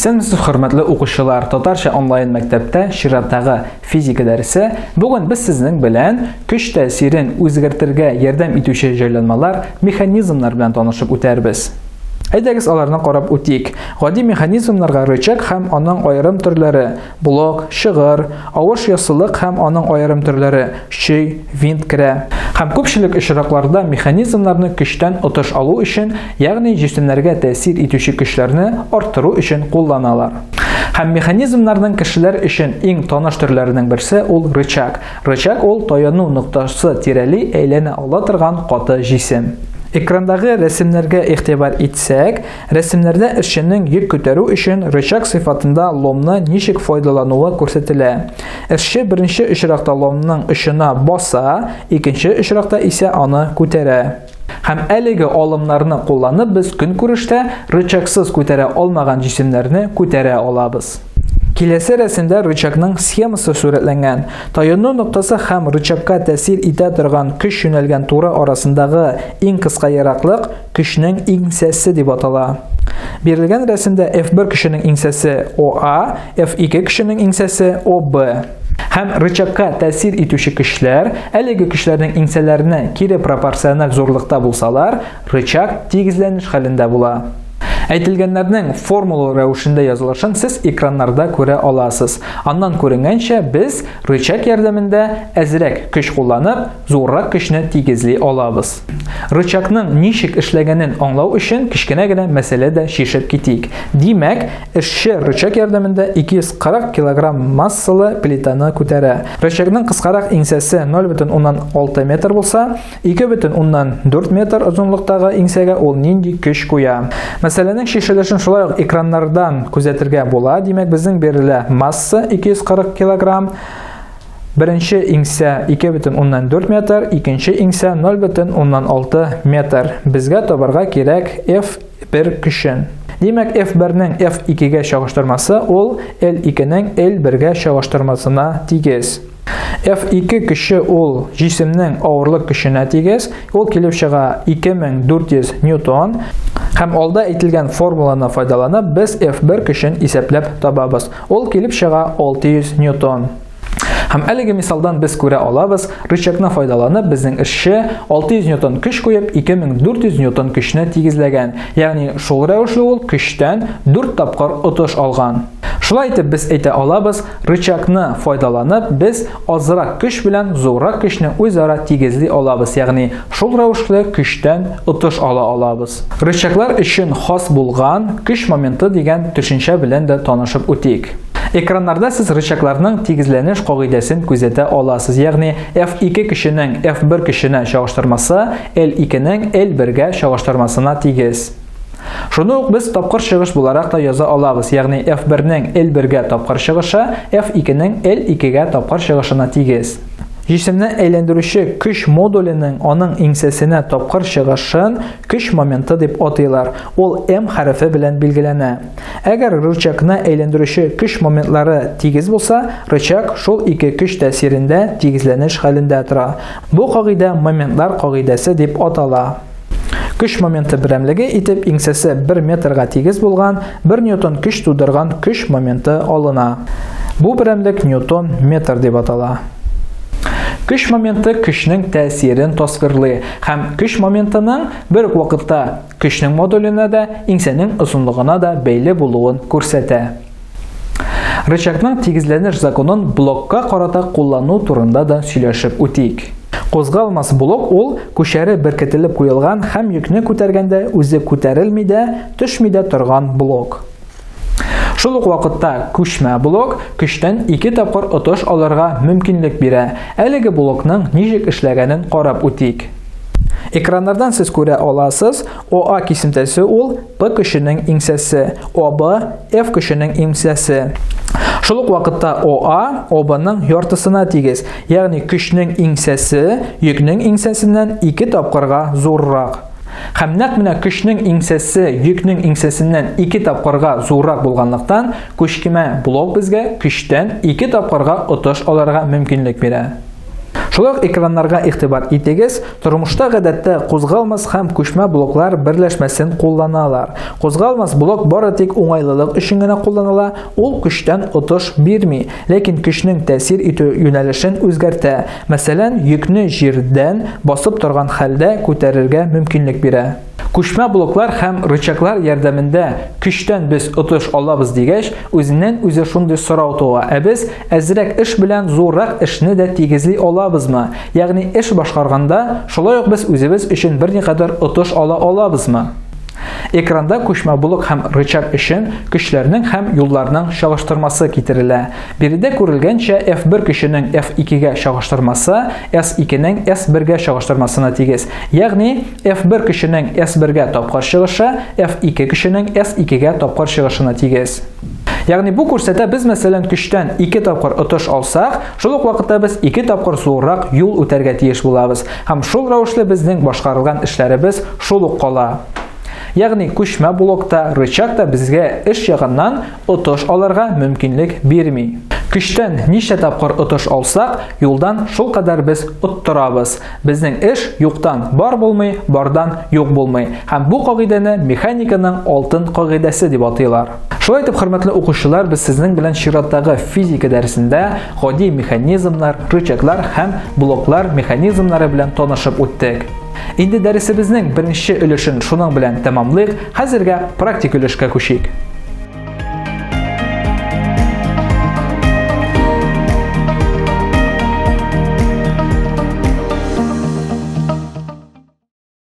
Исәнмесез, хөрмәтле укучылар, Татарча онлайн мәктәптә чираттагы физика дәресе. Бүген без сезнең белән көч тәэсирен үзгәртергә ярдәм итүче җайланмалар, механизмнар белән танышып үтәрбез. Әйдәгез аларны карап үтик. Гади механизмнарга рычаг һәм аның аерым төрләре, блок, шыгыр, авыш яссылык һәм аның аерым төрләре, шөй, винт керә. Һәм күпчелек очракларда механизмнарны көчтән отыш алу өчен, ягъни җисемнәргә тәэсир итүче көчләрне арттыру өчен кулланалар. Һәм механизмнарның кешеләр өчен иң таныш төрләренең берсе ул рычаг. Рычаг ул таяну ноктасы тирәли әйләнә ала торган каты җисем. Экрандагы рәсемнәргә игътибар итсәк, рәсемнәрдә эшченең йөк күтәрү өчен рычаг сыйфатында ломны ничек файдалануы күрсәтелә. Эшче беренче очракта ломның очына баса, икенче очракта исә аны күтәрә. Һәм әлеге алымнарны кулланып без көнкүрештә рычагсыз күтәрә алмаган җисемнәрне күтәрә алабыз. Киләсе рәсемдә рычагның схемасы сурәтләнгән. Таяну ноктасы һәм рычагка тәэсир итә торган көч юнәлгән туры арасындагы иң кыска ераклык көчнең иңсәсе дип атала. Бирелгән рәсемдә F1 көченең иңсәсе OA, F2 көченең иңсәсе OB. Һәм рычагка тәэсир итүче көчләр, әлеге көчләрнең иңсәләренә кире пропорциональ зурлыкта булсалар, рычаг тигезләнеш хәлендә була. Әйтелгәннәрнең формула рәвешендә язылышын сез экраннарда күрә аласыз. Аннан күренгәнчә без рычаг ярдәмендә әзрәк көч кулланып, зуррак көчне тигезли алабыз. Рычагның ничек эшләгәнен аңлау өчен кичкенә генә мәсьәлә дә шишеп китик. Димәк, эшче рычаг ярдәмендә 240 кг массалы плитаны күтәрә. Рычагның кыскарак иңсәсе 0,6 метр булса, 2,4 метр озынлыктагы иңсәгә ул нинди көч куя. Мәсьәләнең шишелешен шулай ук экраннардан күзәтергә була. Димәк, безнең бирелә масса 240 кг, беренче иңсә 2,4 метр, икенче иңсә 0,6 метр. Безгә табарга кирәк F1 көчен. Димәк, F1-нең F2-гә чагыштырмасы ул L2-нең L1-гә чагыштырмасына тигез. F2 көче ул җисемнең авырлык көченә тигез. Ул килеп чыга 2400 ньютон. Һәм алда әйтелгән формуланы файдаланып, без F1 көчен исәпләп табабыз. Ул килеп чыга 600 ньютон. Һәм әлеге мисалдан без күрә алабыз, рычагны файдаланып, безнең эшче 600 ньютон көч куеп 2400 ньютон көчне тигезләгән. Ягъни шул рәвешле ул көчтән 4 тапкыр отыш алган. Шулай итеп без әйтә алабыз, рычагны файдаланып, без азрак көч белән зуррак көчне үзара тигезли алабыз. Ягъни шул рәвешле көчтән отыш ала алабыз. Рычаглар өчен хас булган көч моменты дигән төшенчә белән дә танышып үтик. Экраннарда сез рычагларның тигезләнеш кагыйдәсен күзәтә аласыз. Ягъни F2 көченең F1 көченә чагыштырмасы L2-нең L1-гә чагыштырмасына тигез. Шуны ук без тапкыр чыгыш буларак та яза алабыз. Ягъни F1-нең L1-гә тапкыр чыгышы F2-нең L2-гә тапкыр чыгышына тигез. Җисемне әйләндерүче көч модуленең аның иңсәсенә тапкыр чыгышын көч моменты дип атыйлар. Ул M хәрефе белән билгеләнә. Әгәр рычагны әйләндерүче көч моментлары тигез булса, рычаг шул ике көч тәэсирендә тигезләнеш хәлендә тора. Бу кагыйдә моментлар кагыйдәсе дип атала. Көч моменты берәмлеге итеп иңсәсе 1 метрга тигез булган 1 ньютон көч тудырган көч моменты алына. Бу берәмлек ньютон метр дип атала. Көч моменты көчнең тәэсирен тасвирлый һәм көч моментының бер үк вакытта көчнең модуленә дә, иңсәнең озынлыгына да бәйле булуын күрсәтә. Рычагның тигезләнеш законын блокка карата куллану турында да сөйләшеп үтик. Кузгалмас блок ул күчәре беркетелеп куелган һәм йөкне күтәргәндә үзе күтәрелми дә, төшми дә торган блок. Шул ук вакытта күчмә блок көчтән 2 тапкыр отыш алырга мөмкинлек бирә. Әлеге блокның ничек эшләгәнен карап үтик. Экраннардан сез күрә аласыз, OA кисемтәсе ул P көченең иңсәсе, OB F көченең иңсәсе. Шул ук вакытта OA OB-ның яртысына тигез. Ягъни көчнең иңсәсе йөкнең иңсәсеннән 2 тапкырга зуррак. Һәм нәкъ менә көчнең иңсәсе йөкнең иңсәсеннән 2 тапкырга зуррак булганлыктан, күчкемә блок безгә көчтән 2 тапкырга отыш алырга мөмкинлек бирә. Шулай ук экраннарга игътибар итегез. Тормышта гадәттә кузгалмас һәм күчмә блоклар берләшмәсен кулланалар. Кузгалмас блок бары тик уңайлылык өчен генә кулланыла, ул көчтән отыш бирми, ләкин көчнең тәэсир итү юнәлешен үзгәртә. Мәсәлән, йөкне җирдән басып торган хәлдә күтәрергә мөмкинлек бирә. Күчмә блоклар һәм рычаглар ярдәмендә көчтән без отыш алабыз дигәч, үзеннән-үзе шундый сорау туа. Без әзрәк эш белән зуррак эшне дә тигезли алабызмы? Ягъни эш башкарганда шулай ук без үзебез өчен берникадәр отыш ала алабызмы? Экранда күчмә блок һәм рычаг өчен көчләрнең һәм юлларның чагыштырмасы китерелә. Биредә күрелгәнчә F1 көченең F2-гә чагыштырмасы S2-нең S1-гә чагыштырмасына тигез. Ягъни F1 көченең S1-гә тапкыр чыгышы F2 көченең S2-гә тапкыр чыгышына тигез. Ягъни бу күрсәтә, без мәсәлән көчтән 2 тапкыр отыш алсак, шул ук вакытта без 2 тапкыр зуррак юл үтәргә тиеш булабыз. Һәм шул рәвешле безнең башкарылган эшләребез шул ук кала. Ягъни күчмә блокта, рычагта безгә эш ягыннан отыш алырга мөмкинлек бирми. Көчтән ничә тапкыр отыш алсак, юлдан шул кадәр без оттырабыз. Безнең эш юктан бар булмый, бардан юк булмый. Һәм бу кагыйдәне механиканың алтын кагыйдәсе дип атыйлар. Шулай итеп, хөрмәтле укучылар, без сезнең белән чираттагы физика дәресендә гади механизмнар, рычаглар һәм блоклар механизмнары белән танышып үттек. Инде дәресебезнең беренче өлешен шуның белән тәмамлыйк. Хәзергә практик өлешкә күчик.